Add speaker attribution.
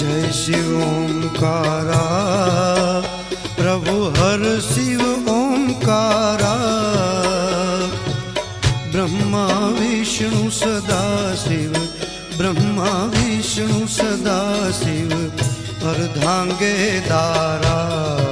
Speaker 1: जय शिव ओंकारा, प्रभु हर शिव ओंकारा। ब्रह्मा विष्णु सदा शिव, ब्रह्मा विष्णु सदा शिव, अर्धांगे दारा।